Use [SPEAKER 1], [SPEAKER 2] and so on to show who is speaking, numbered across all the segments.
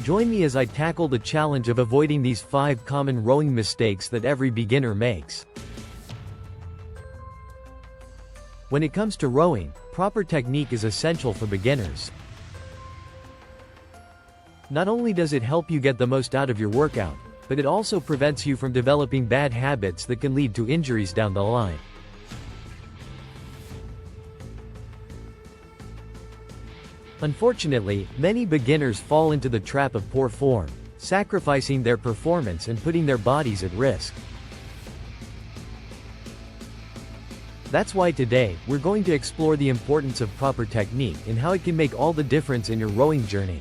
[SPEAKER 1] Join me as I tackle the challenge of avoiding these 5 common rowing mistakes that every beginner makes. When it comes to rowing, proper technique is essential for beginners. Not only does it help you get the most out of your workout, but it also prevents you from developing bad habits that can lead to injuries down the line. Unfortunately, many beginners fall into the trap of poor form, sacrificing their performance and putting their bodies at risk. That's why today, we're going to explore the importance of proper technique and how it can make all the difference in your rowing journey.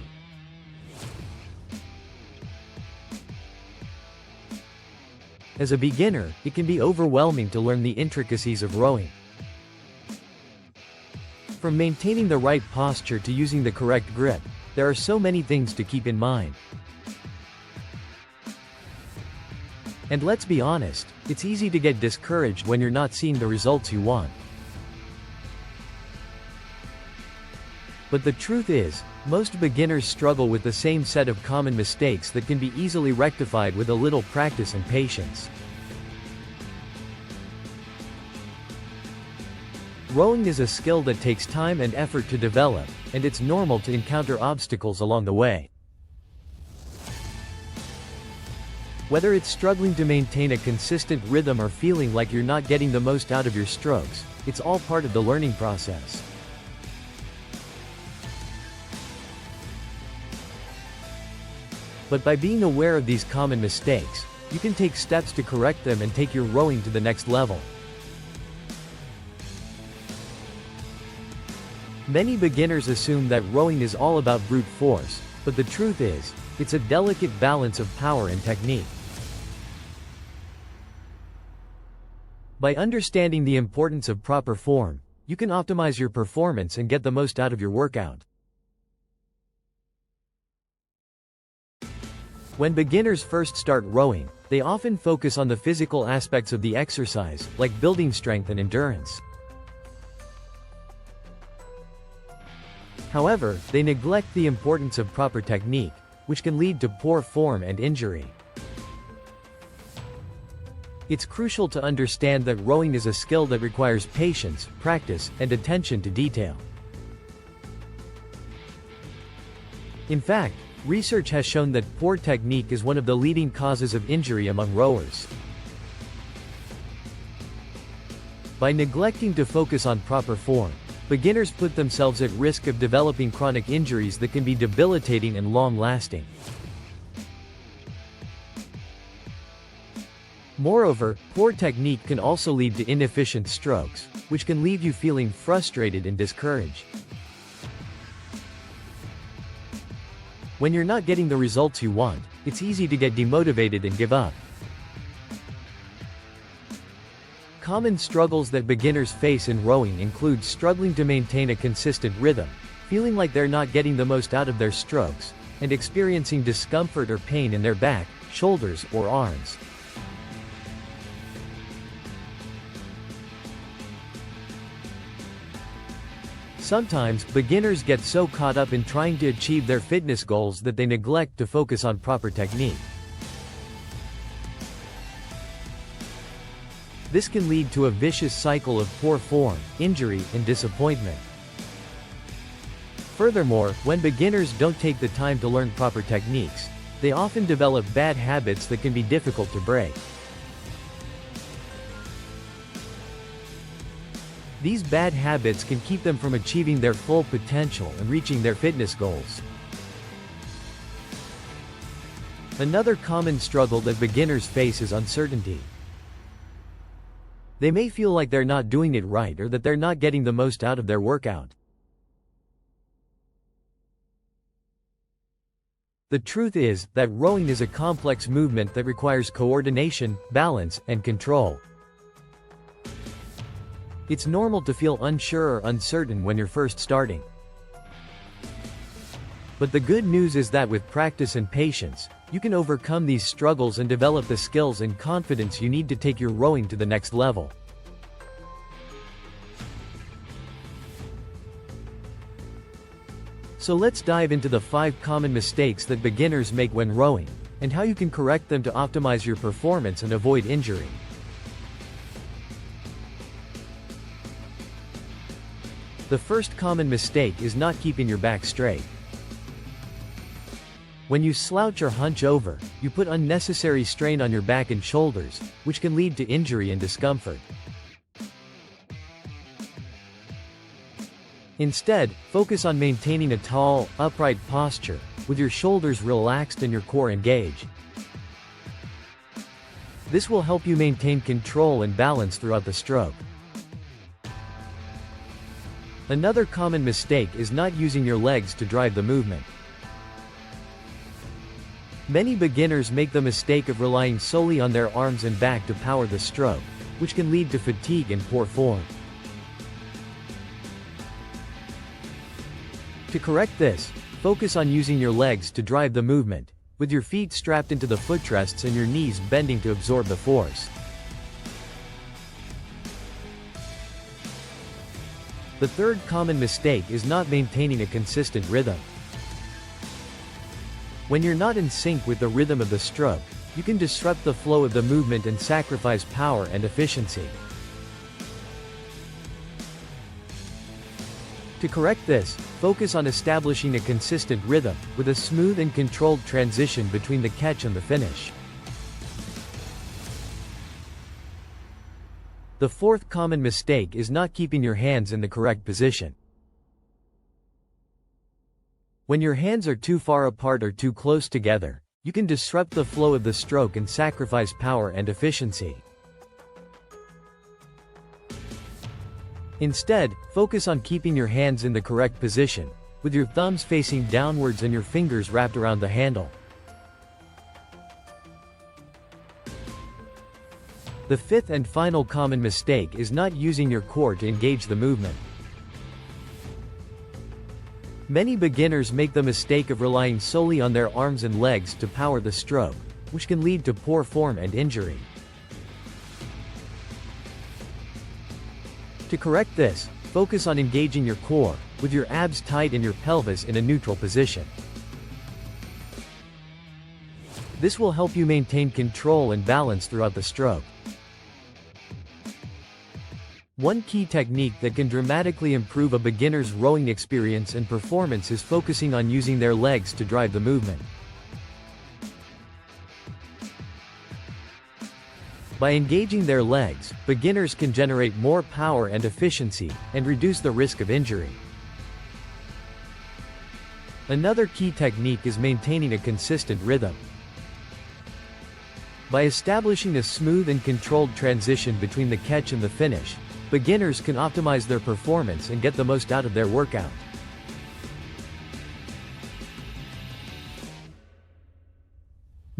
[SPEAKER 1] As a beginner, it can be overwhelming to learn the intricacies of rowing. From maintaining the right posture to using the correct grip, there are so many things to keep in mind. And let's be honest, it's easy to get discouraged when you're not seeing the results you want. But the truth is, most beginners struggle with the same set of common mistakes that can be easily rectified with a little practice and patience. Rowing is a skill that takes time and effort to develop, and it's normal to encounter obstacles along the way. Whether it's struggling to maintain a consistent rhythm or feeling like you're not getting the most out of your strokes, it's all part of the learning process. But by being aware of these common mistakes, you can take steps to correct them and take your rowing to the next level. Many beginners assume that rowing is all about brute force, but the truth is, it's a delicate balance of power and technique. By understanding the importance of proper form, you can optimize your performance and get the most out of your workout. When beginners first start rowing, they often focus on the physical aspects of the exercise, like building strength and endurance. However, they neglect the importance of proper technique, which can lead to poor form and injury. It's crucial to understand that rowing is a skill that requires patience, practice, and attention to detail. In fact, research has shown that poor technique is one of the leading causes of injury among rowers. By neglecting to focus on proper form, beginners put themselves at risk of developing chronic injuries that can be debilitating and long-lasting. Moreover, poor technique can also lead to inefficient strokes, which can leave you feeling frustrated and discouraged. When you're not getting the results you want, it's easy to get demotivated and give up. Common struggles that beginners face in rowing include struggling to maintain a consistent rhythm, feeling like they're not getting the most out of their strokes, and experiencing discomfort or pain in their back, shoulders, or arms. Sometimes, beginners get so caught up in trying to achieve their fitness goals that they neglect to focus on proper technique. This can lead to a vicious cycle of poor form, injury, and disappointment. Furthermore, when beginners don't take the time to learn proper techniques, they often develop bad habits that can be difficult to break. These bad habits can keep them from achieving their full potential and reaching their fitness goals. Another common struggle that beginners face is uncertainty. They may feel like they're not doing it right or that they're not getting the most out of their workout. The truth is that rowing is a complex movement that requires coordination, balance, and control. It's normal to feel unsure or uncertain when you're first starting. But the good news is that with practice and patience, you can overcome these struggles and develop the skills and confidence you need to take your rowing to the next level. So let's dive into the 5 common mistakes that beginners make when rowing, and how you can correct them to optimize your performance and avoid injury. The first common mistake is not keeping your back straight. When you slouch or hunch over, you put unnecessary strain on your back and shoulders, which can lead to injury and discomfort. Instead, focus on maintaining a tall, upright posture, with your shoulders relaxed and your core engaged. This will help you maintain control and balance throughout the stroke. Another common mistake is not using your legs to drive the movement. Many beginners make the mistake of relying solely on their arms and back to power the stroke, which can lead to fatigue and poor form. To correct this, focus on using your legs to drive the movement, with your feet strapped into the footrests and your knees bending to absorb the force. The third common mistake is not maintaining a consistent rhythm. When you're not in sync with the rhythm of the stroke, you can disrupt the flow of the movement and sacrifice power and efficiency. To correct this, focus on establishing a consistent rhythm, with a smooth and controlled transition between the catch and the finish. The fourth common mistake is not keeping your hands in the correct position. When your hands are too far apart or too close together, you can disrupt the flow of the stroke and sacrifice power and efficiency. Instead, focus on keeping your hands in the correct position, with your thumbs facing downwards and your fingers wrapped around the handle. The fifth and final common mistake is not using your core to engage the movement. Many beginners make the mistake of relying solely on their arms and legs to power the stroke, which can lead to poor form and injury. To correct this, focus on engaging your core, with your abs tight and your pelvis in a neutral position. This will help you maintain control and balance throughout the stroke. One key technique that can dramatically improve a beginner's rowing experience and performance is focusing on using their legs to drive the movement. By engaging their legs, beginners can generate more power and efficiency, and reduce the risk of injury. Another key technique is maintaining a consistent rhythm. By establishing a smooth and controlled transition between the catch and the finish, beginners can optimize their performance and get the most out of their workout.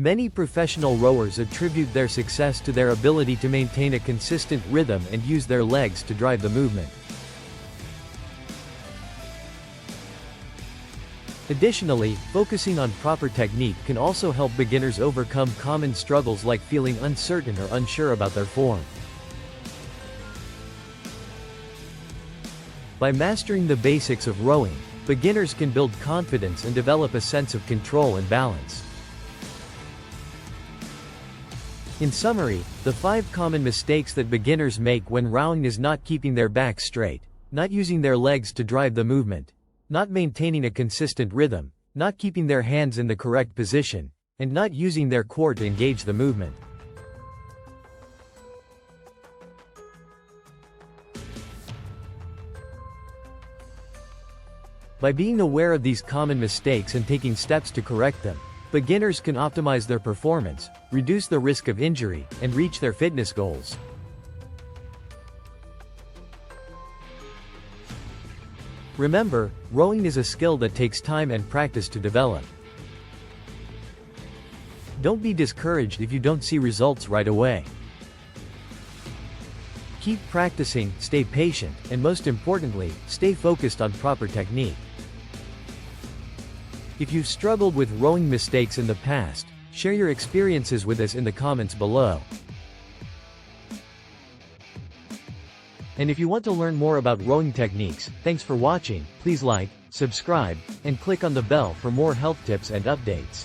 [SPEAKER 1] Many professional rowers attribute their success to their ability to maintain a consistent rhythm and use their legs to drive the movement. Additionally, focusing on proper technique can also help beginners overcome common struggles like feeling uncertain or unsure about their form. By mastering the basics of rowing, beginners can build confidence and develop a sense of control and balance. In summary, the 5 common mistakes that beginners make when rowing is not keeping their back straight, not using their legs to drive the movement, not maintaining a consistent rhythm, not keeping their hands in the correct position, and not using their core to engage the movement. By being aware of these common mistakes and taking steps to correct them, beginners can optimize their performance, reduce the risk of injury, and reach their fitness goals. Remember, rowing is a skill that takes time and practice to develop. Don't be discouraged if you don't see results right away. Keep practicing, stay patient, and most importantly, stay focused on proper technique. If you've struggled with rowing mistakes in the past, share your experiences with us in the comments below. And if you want to learn more about rowing techniques, thanks for watching. Please like, subscribe, and click on the bell for more health tips and updates.